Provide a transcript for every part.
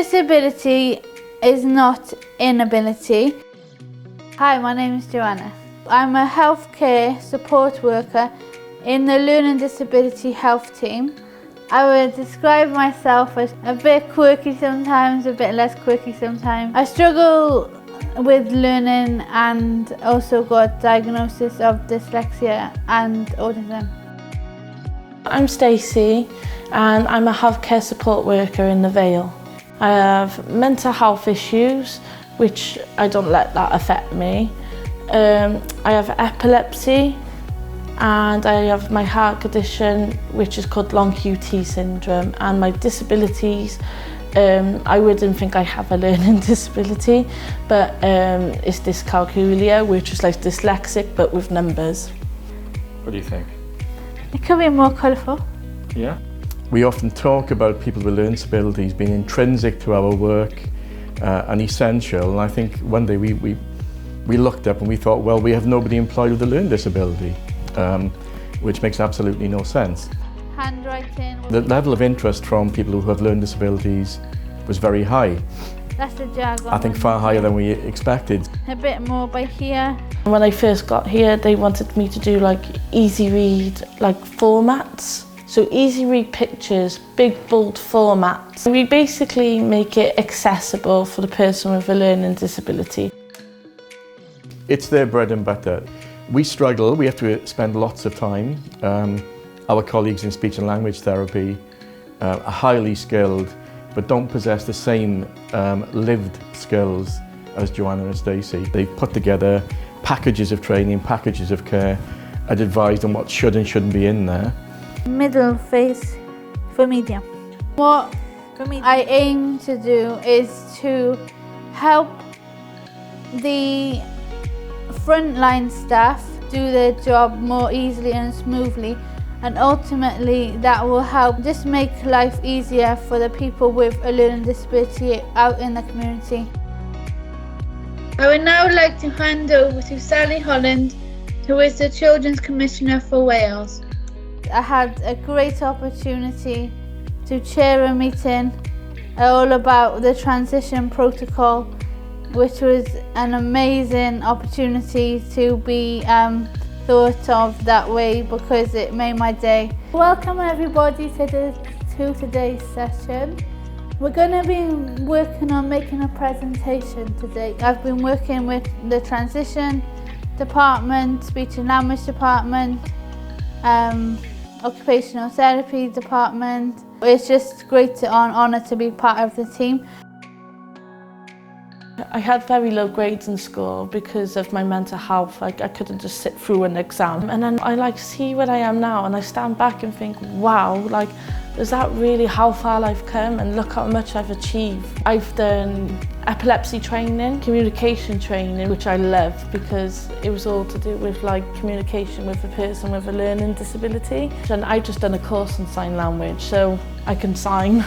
Disability is not inability. Hi, my name is Joanna. I'm a healthcare support worker in the Learning Disability Health team. I would describe myself as a bit quirky sometimes, a bit less quirky sometimes. I struggle with learning and also got diagnosis of dyslexia and autism. I'm Stacey and I'm a healthcare support worker in the Vale. I have mental health issues which I don't let that affect me. I have epilepsy and I have my heart condition which is called long QT syndrome, and my disabilities, I wouldn't think I have a learning disability, but it's dyscalculia, which is like dyslexic but with numbers. What do you think? It could be more colourful. Yeah. We often talk about people with learning disabilities being intrinsic to our work and essential, and I think one day we looked up and we thought, well, we have nobody employed with a learning disability, which makes absolutely no sense. Handwriting. The level of interest from people who have learning disabilities was very high. That's the jargon. I think far higher than we expected. A bit more by here. When I first got here, they wanted me to do like easy read, like formats. So easy read pictures, big bold formats. We basically make it accessible for the person with a learning disability. It's their bread and butter. We struggle, we have to spend lots of time. Our colleagues in speech and language therapy are highly skilled, but don't possess the same lived skills as Joanna and Stacey. They've put together packages of training, packages of care, and advised on what should and shouldn't be in there. Middle face for medium. What I aim to do is to help the frontline staff do their job more easily and smoothly, and ultimately that will help just make life easier for the people with a learning disability out in the community. I would now like to hand over to Sally Holland, who is the Children's Commissioner for Wales. I had a great opportunity to chair a meeting all about the transition protocol, which was an amazing opportunity to be thought of that way, because it made my day. Welcome everybody to today's session. We're going to be working on making a presentation today. I've been working with the transition department, speech and language department, occupational therapy department. It's just great to honour to be part of the team. I had very low grades in school because of my mental health. I couldn't just sit through an exam. And then I see where I am now and I stand back and think, wow, is that really how far I've come, and look how much I've achieved. I've done epilepsy training, communication training, which I love because it was all to do with communication with a person with a learning disability. And I've just done a course in sign language, so I can sign.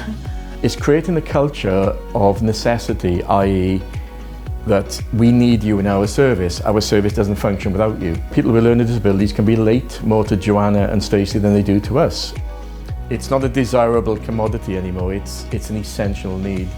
It's creating a culture of necessity, i.e. that we need you in our service. Our service doesn't function without you. People with learning disabilities can relate more to Joanna and Stacey than they do to us. It's not a desirable commodity anymore, it's an essential need.